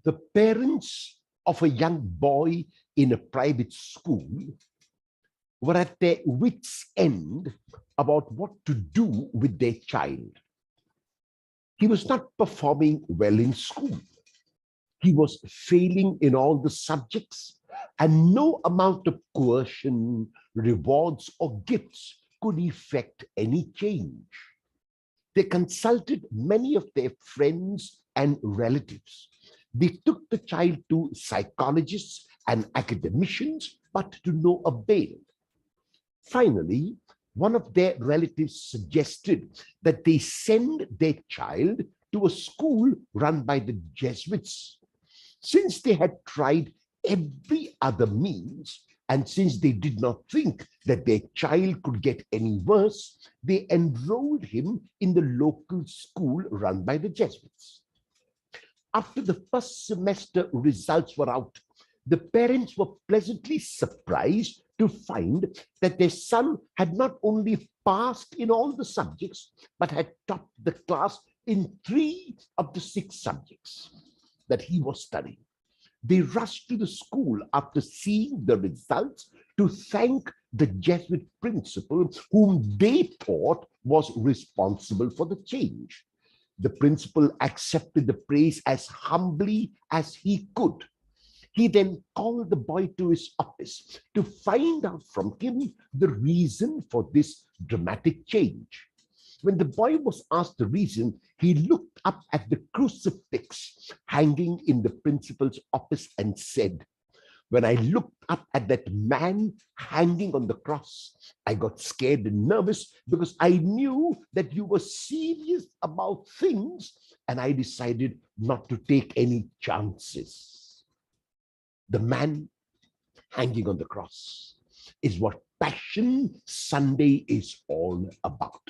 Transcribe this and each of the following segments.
The parents of a young boy in a private school were at their wits' end about what to do with their child. He was not performing well in school. He was failing in all the subjects, and no amount of coercion, rewards, or gifts could effect any change. They consulted many of their friends and relatives. They took the child to psychologists and academicians, but to no avail. Finally, one of their relatives suggested that they send their child to a school run by the Jesuits. Since they had tried every other means, and since they did not think that their child could get any worse, they enrolled him in the local school run by the Jesuits. After the first semester results were out, the parents were pleasantly surprised to find that their son had not only passed in all the subjects, but had topped the class in 3 of the 6 subjects that he was studying. They rushed to the school after seeing the results to thank the Jesuit principal, whom they thought was responsible for the change. The principal accepted the praise as humbly as he could. He then called the boy to his office to find out from him the reason for this dramatic change. When the boy was asked the reason, he looked up at the crucifix hanging in the principal's office and said, "When I looked up at that man hanging on the cross, I got scared and nervous because I knew that you were serious about things, and I decided not to take any chances." The man hanging on the cross is what Passion Sunday is all about.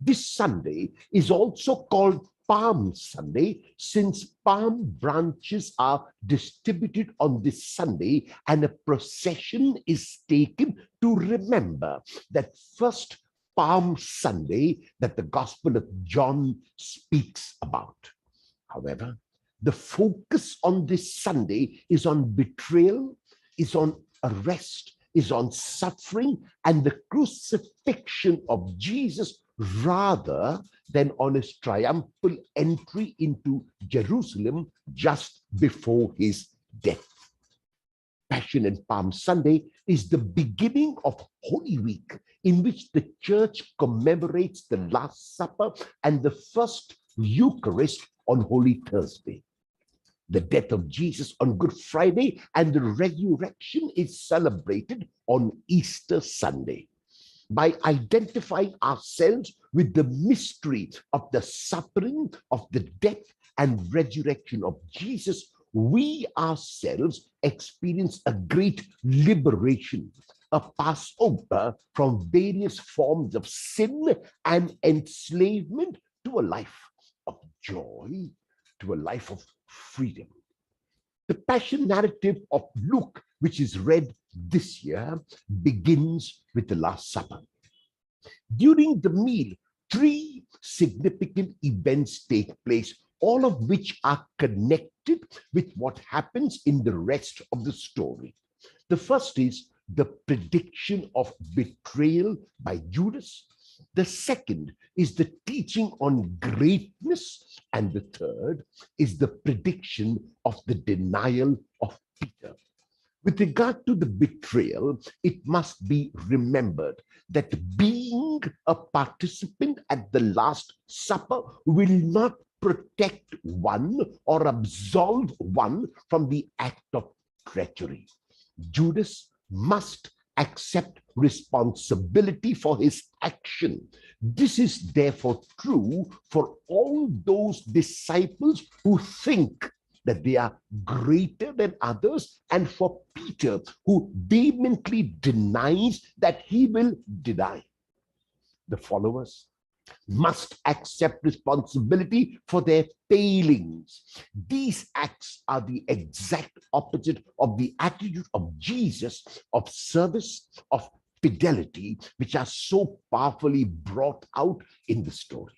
This Sunday is also called Palm Sunday, since palm branches are distributed on this Sunday and a procession is taken to remember that first Palm Sunday that the Gospel of John speaks about. However, the focus on this Sunday is on betrayal, is on arrest, is on suffering and the crucifixion of Jesus, rather than on his triumphal entry into Jerusalem just before his death. Passion and Palm Sunday is the beginning of Holy Week, in which the Church commemorates the Last Supper and the first Eucharist on Holy Thursday. The death of Jesus on Good Friday and the resurrection is celebrated on Easter Sunday. By identifying ourselves with the mystery of the suffering, of the death and resurrection of Jesus, we ourselves experience a great liberation, a Passover from various forms of sin and enslavement to a life of joy, to a life of freedom. The Passion narrative of Luke, which is read this year, begins with the Last Supper. During the meal, 3 significant events take place, all of which are connected with what happens in the rest of the story. The first is the prediction of betrayal by Judas. The second is the teaching on greatness. And the third is the prediction of the denial of Peter. With regard to the betrayal, it must be remembered that being a participant at the Last Supper will not protect one or absolve one from the act of treachery. Judas must accept responsibility for his action. This is therefore true for all those disciples who think that they are greater than others, and for Peter, who vehemently denies that he will deny. The followers must accept responsibility for their failings. These acts are the exact opposite of the attitude of Jesus, of service, of fidelity, which are so powerfully brought out in the story.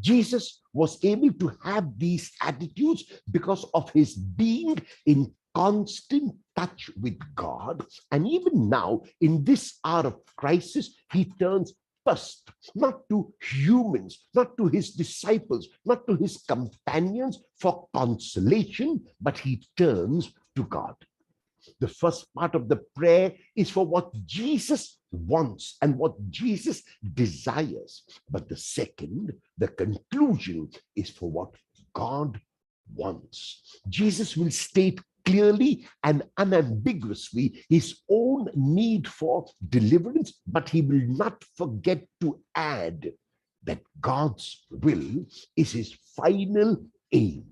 Jesus was able to have these attitudes because of his being in constant touch with God. And even now, in this hour of crisis, he turns first, not to humans, not to his disciples, not to his companions for consolation, but he turns to God. The first part of the prayer is for what Jesus wants and what Jesus desires. But the second, the conclusion, is for what God wants. Jesus will state clearly and unambiguously his own need for deliverance, but he will not forget to add that God's will is his final aim.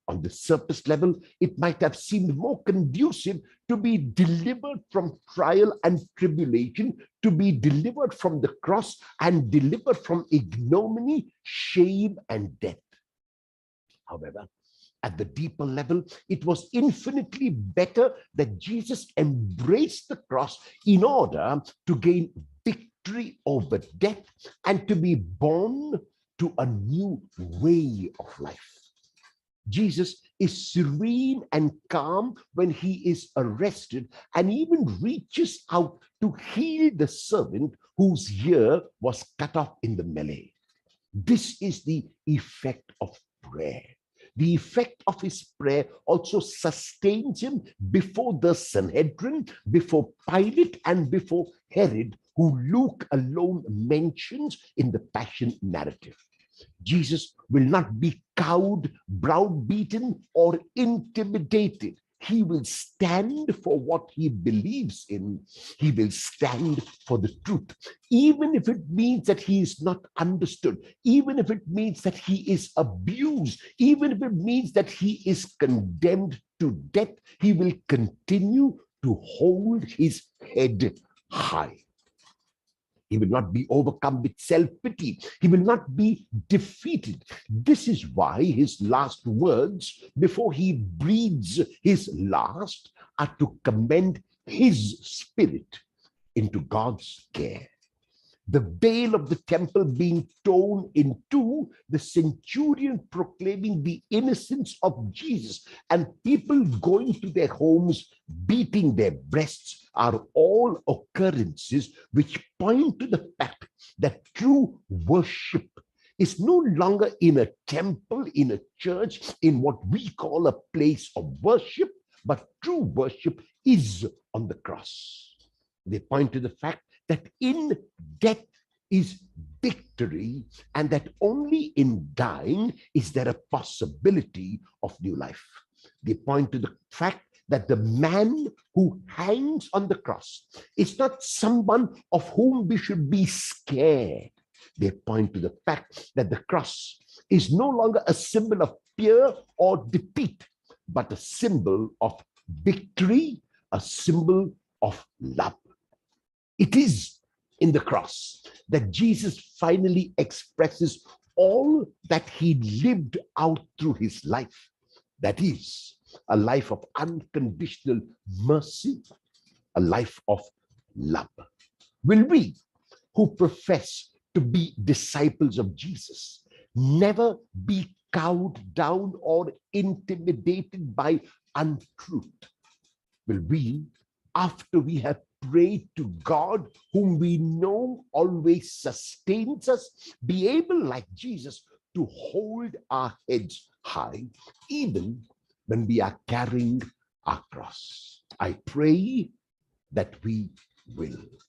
On the surface level, it might have seemed more conducive to be delivered from trial and tribulation, to be delivered from the cross and delivered from ignominy, shame, and death. However, at the deeper level, it was infinitely better that Jesus embraced the cross in order to gain victory over death and to be born to a new way of life. Jesus is serene and calm when he is arrested and even reaches out to heal the servant whose ear was cut off in the melee. This is the effect of prayer. The effect of his prayer also sustains him before the Sanhedrin, before Pilate, and before Herod, who Luke alone mentions in the Passion narrative. Jesus will not be cowed, browbeaten, or intimidated. He will stand for what he believes in. He will stand for the truth, even if it means that he is not understood, even if it means that he is abused, even if it means that he is condemned to death. He will continue to hold his head high. He will not be overcome with self-pity. He will not be defeated. This is why his last words before he breathes his last are to commend his spirit into God's care. The veil of the temple being torn in two, the centurion proclaiming the innocence of Jesus, and people going to their homes beating their breasts are all occurrences which point to the fact that true worship is no longer in a temple, in a church, in what we call a place of worship, but true worship is on the cross. They point to the fact that in death is victory, and that only in dying is there a possibility of new life. They point to the fact that the man who hangs on the cross is not someone of whom we should be scared. They point to the fact that the cross is no longer a symbol of fear or defeat, but a symbol of victory, a symbol of love. It is in the cross that Jesus finally expresses all that he lived out through his life. That is a life of unconditional mercy, a life of love. Will we, who profess to be disciples of Jesus, never be cowed down or intimidated by untruth? Will we, after we have prayed to God, whom we know always sustains us, be able, like Jesus, to hold our heads high, even when we are carrying our cross? I pray that we will.